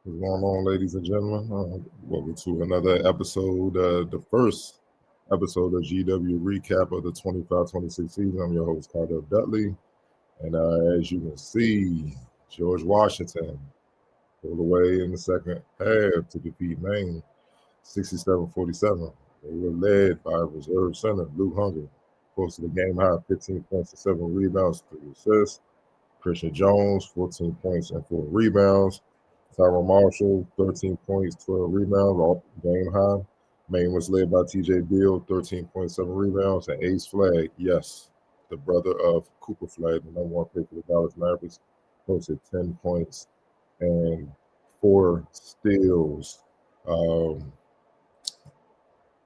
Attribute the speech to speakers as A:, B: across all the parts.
A: What's going on, ladies and gentlemen? Welcome to another episode, the first episode of GW Recap of the 25-26 season. I'm your host, Carter Dudley. And as you can see, George Washington pulled away in the second half to defeat Maine 67-47. They were led by reserve center Luke Hunger, posted a game high 15 points and 7 rebounds, 3 assists. Christian Jones, 14 points and 4 rebounds. Tyrone Marshall, 13 points, 12 rebounds, all game high. Maine was led by TJ Biel, 13.7 rebounds, and Ace Flagg, yes, the brother of Cooper Flagg, the number one pick for the Dallas Mavericks, posted 10 points and 4 steals. Um,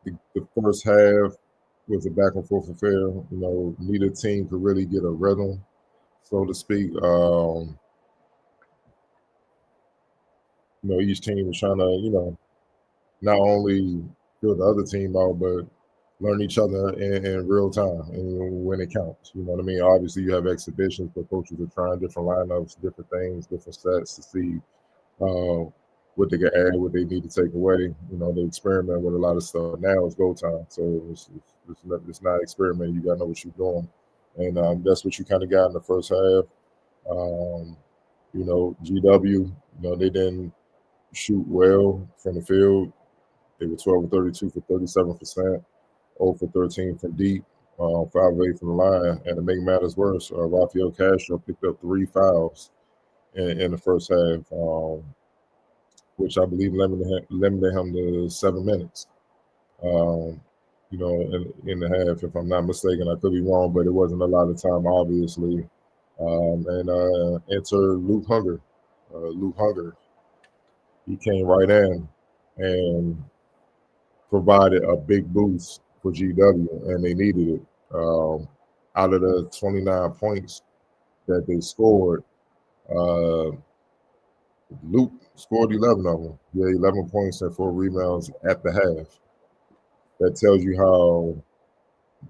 A: the first half was a back and forth affair. Neither team could really get a rhythm, so to speak. Each team was trying to, not only fill the other team out, but learn each other in real time and when it counts. You know what I mean? Obviously, you have exhibitions, but coaches are trying different lineups, different things, different sets to see what they can add, what they need to take away. They experiment with a lot of stuff. Now it's go time, so it's not experiment. You got to know what you're doing, and that's what you kind of got in the first half. GW, they didn't shoot well from the field. They were 12 of 32 for 37%, 0 for 13 from deep, 5 of 8 from the line. And to make matters worse, Rafael Castro picked up 3 fouls in the first half, which I believe limited him to 7 minutes. In the half, if I'm not mistaken. I could be wrong, but it wasn't a lot of time, obviously. Enter Luke Hunger. Luke Hunger, he came right in and provided a big boost for GW, and they needed it. Out of the 29 points that they scored, Luke scored 11 of them. Yeah, 11 points and 4 rebounds at the half. That tells you how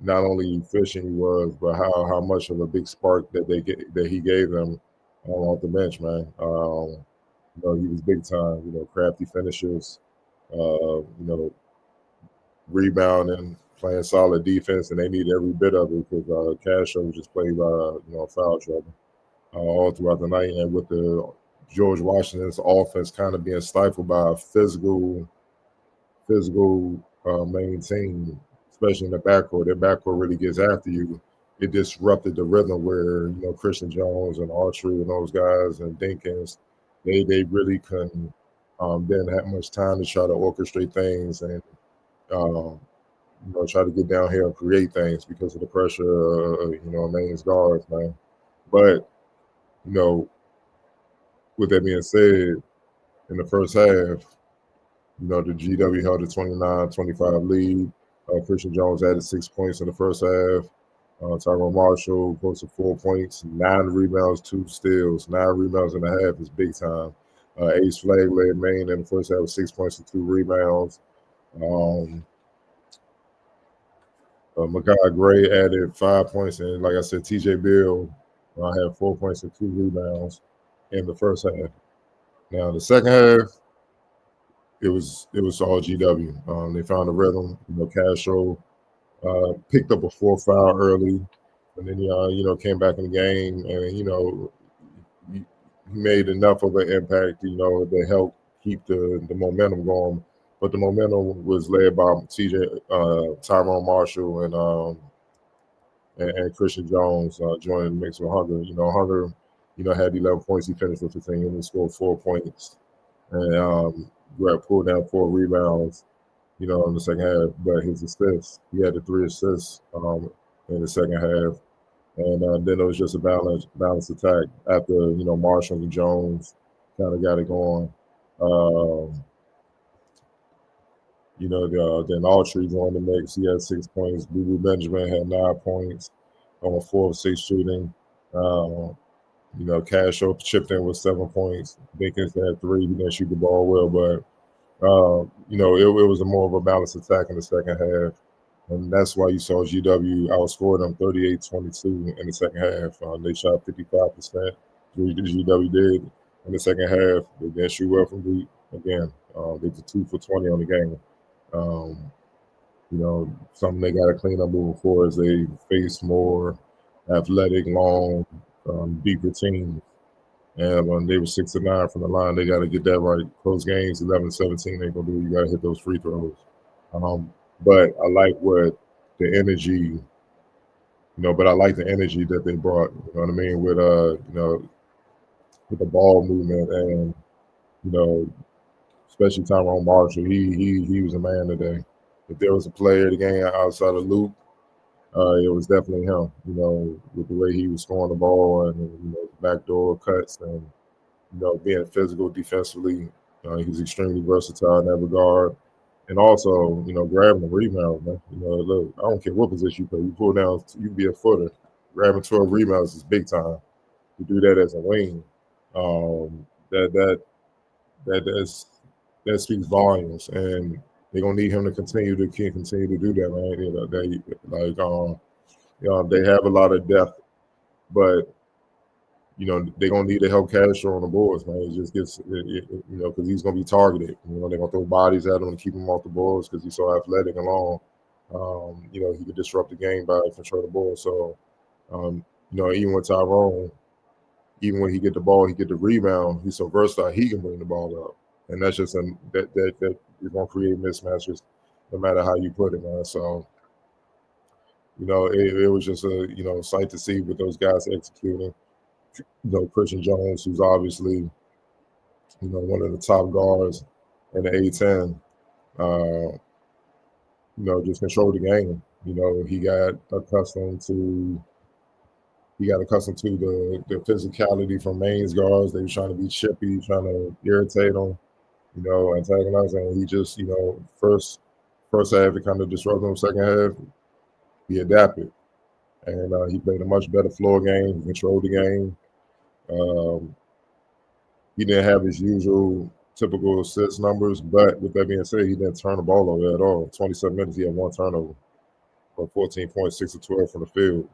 A: not only efficient he was, but how much of a big spark that he gave them off the bench, man. He was big time. Crafty finishes. Rebounding, playing solid defense, and they need every bit of it because Castro was just played by foul trouble all throughout the night, and with the George Washington's offense kind of being stifled by a physical Maine team, especially in the backcourt. Their backcourt really gets after you. It disrupted the rhythm where Christian Jones and Archery and those guys and Dinkins, they really couldn't didn't have much time to try to orchestrate things and try to get down here and create things because of the pressure, Maine's guards, man. But, with that being said, in the first half, the GW held a 29-25 lead. Christian Jones added 6 points in the first half. Tyrone Marshall posted 4 points, 9 rebounds, 2 steals. 9 rebounds and a half is big time. Ace Flagg led Maine in the first half with 6 points and 2 rebounds. Makai Gray added 5 points, and like I said, TJ Biel had 4 points and 2 rebounds in the first half. Now the second half, it was all GW. They found a rhythm. Castro picked up a 4th foul early, and then came back in the game, and he made enough of an impact, to help keep the momentum going. But the momentum was led by Tyrone Marshall and Christian Jones joining the mix with Hunger. Hunger, had 11 points. He finished with 15 and he scored 4 points. And pulled down 4 rebounds, in the second half. But his assists, he had the 3 assists in the second half. And then it was just a balanced attack after, Marshall and Jones kind of got it going. Then Autry joined the mix. He had 6 points. Boo Benjamin had 9 points on 4 of 6 shooting. Castro chipped in with 7 points. Dinkins had 3. He didn't shoot the ball well, but it was more of a balanced attack in the second half. And that's why you saw GW outscored them 38-22 in the second half. They shot 55%. GW did. in the second half. They didn't shoot well from deep. Again, they did 2 for 20 on the game. Something they got to clean up moving forward as they face more athletic, long, deeper teams. And when they were 6 to 9 from the line, they got to get that right. Close games, 11-17, ain't gonna do. You got to hit those free throws. But I like what the energy. But I like the energy that they brought. You know what I mean? With the ball movement and especially Tyrone Marshall. He was a man today. If there was a player of the game outside of Luke, it was definitely him. With the way he was scoring the ball and backdoor cuts and being physical defensively. He's extremely versatile in that regard. And also, grabbing the rebound, man. Look, I don't care what position you play. You pull down, you can be a footer. Grabbing 12 rebounds is big time. To do that as a wing, that speaks volumes, and they're gonna need him to continue to do that, man. They have a lot of depth, but they're gonna need to help Castro on the boards, man. It just gets, because he's gonna be targeted. They're gonna throw bodies at him and keep him off the boards because he's so athletic and long. He could disrupt the game by controlling the ball. So, even with Tyrone, even when he get the ball, he get the rebound. He's so versatile. He can bring the ball up, and that's just that you're gonna create mismatches, no matter how you put it, man. So, it was just a sight to see with those guys executing. Christian Jones, who's obviously one of the top guards in the A10, just controlled the game. He got accustomed to the physicality from Maine's guards. They were trying to be chippy, trying to irritate him, antagonize him. He just, first half it kind of disrupted him. Second half, he adapted, and he played a much better floor game. He controlled the game. He didn't have his usual typical assist numbers, but with that being said, he didn't turn the ball over at all. 27 minutes, he had 1 turnover, for 14 points, 6 of 12 from the field,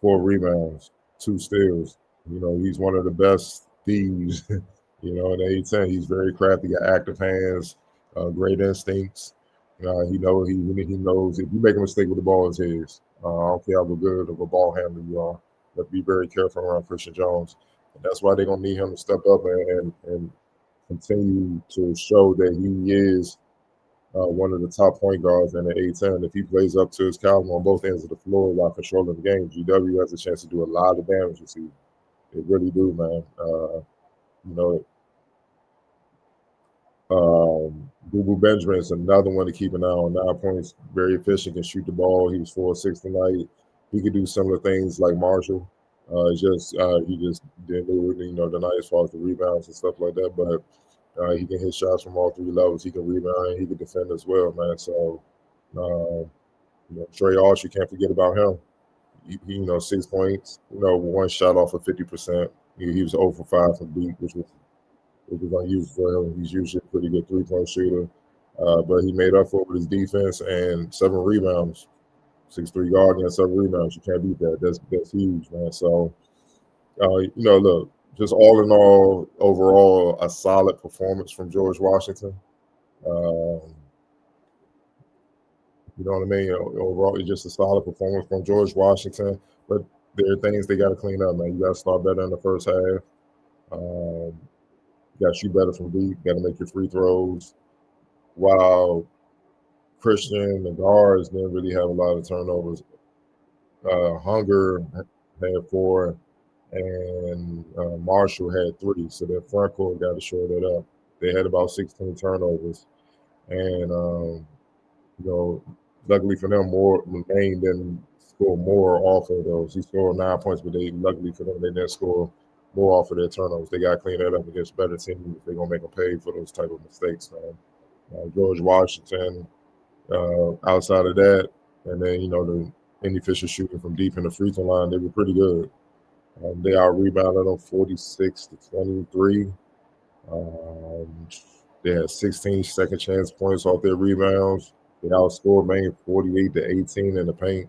A: 4 rebounds, 2 steals. He's one of the best thieves, in the A10. He's very crafty, got active hands, great instincts. He knows if you make a mistake with the ball, it's his. I don't care how good of a ball handler you are, but be very careful around Christian Jones. And that's why they're gonna need him to step up and continue to show that he is one of the top point guards in the A10. If he plays up to his caliber on both ends of the floor while controlling the game, GW has a chance to do a lot of damage this season. They really do, man. Boo Benjamin is another one to keep an eye on. 9 points, very efficient, can shoot the ball. He was 4-6 tonight. He could do similar things like Marshall. He just didn't do it, tonight as far as the rebounds and stuff like that. But he can hit shots from all 3 levels. He can rebound. He can defend as well, man. So, Trey Arch, you can't forget about him. He 6 points. 1 shot off of 50%. He was 0 for 5 from deep, which was unusual for him. He's usually a pretty good 3-point shooter. But he made up for it with his defense and 7 rebounds. 6'3" guard and 7 rebounds. You can't beat that. That's huge, man. So, look, just all in all, overall, a solid performance from George Washington. You know what I mean? Overall, it's just a solid performance from George Washington. But there are things they got to clean up, man. You got to start better in the first half. You got to shoot better from deep. You got to make your free throws. While Christian, the guards, didn't really have a lot of turnovers. Hunger had 4, and Marshall had 3. So their front court got to shore that up. They had about 16 turnovers. And, luckily for them, Maine didn't score more off of those. He scored 9 points, but luckily for them, they didn't score more off of their turnovers. They got to clean that up against better teams. They're going to make them pay for those type of mistakes, man. George Washington, outside of that, and then, the inefficient shooting from deep in the free throw line, they were pretty good. They out-rebounded them 46-23. They had 16 second chance points off their rebounds. They outscored Maine 48-18 in the paint.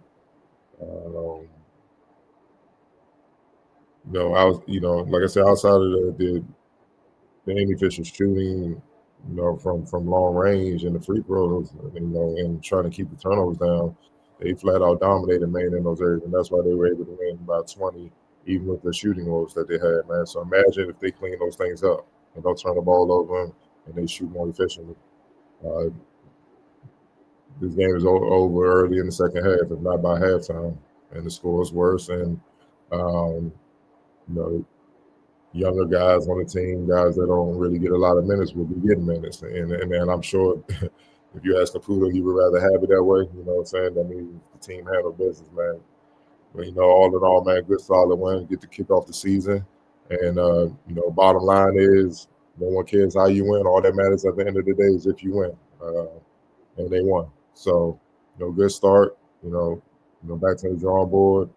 A: I was, like I said, outside of the inefficient shooting, from long range and the free throws, and trying to keep the turnovers down, they flat out dominated Maine in those areas, and that's why they were able to win by 20, even with the shooting woes that they had, man. So imagine if they clean those things up and don't turn the ball over and they shoot more efficiently. Uh, this game is over early in the second half, if not by halftime, and the score is worse. And um, you know, younger guys on the team, guys that don't really get a lot of minutes, will be getting minutes. And I'm sure if you ask Caputo, he would rather have it that way. You know what I'm saying? That means the team handle business, man. But all in all, man, good solid win. Get to kick off the season. And bottom line is no one cares how you win. All that matters at the end of the day is if you win. And they won. So, good start. Back to the drawing board.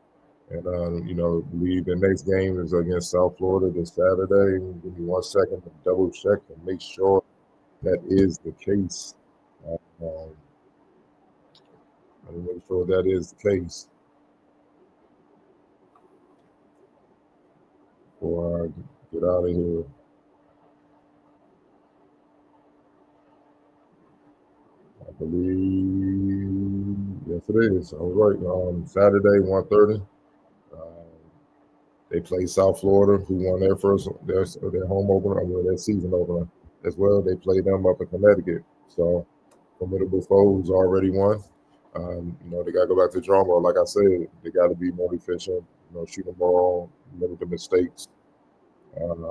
A: And believe the next game is against South Florida this Saturday. Give me 1 second to double check and make sure that is the case. Um, Let me make sure that is the case before I get out of here. I believe yes, it is. I was right. Saturday, 1:30. They played South Florida, who won their home opener, their season opener as well. They played them up in Connecticut. So formidable foes already won. They got to go back to the drawing board. Like I said, they got to be more efficient. Shoot the ball, limit the mistakes, and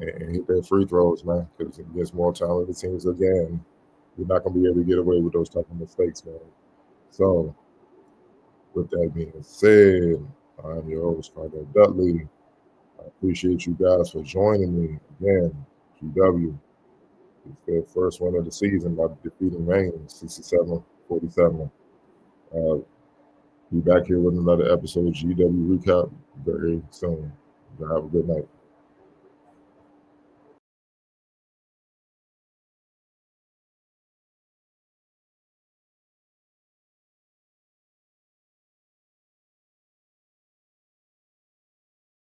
A: hit their free throws, man. Because against more talented teams, again, you're not going to be able to get away with those type of mistakes, man. So, with that being said, I'm your host, Carter Dudley. I appreciate you guys for joining me again. GW, it's their first win of the season by defeating Maine 67-47. Be back here with another episode of GW Recap very soon. Have a good night.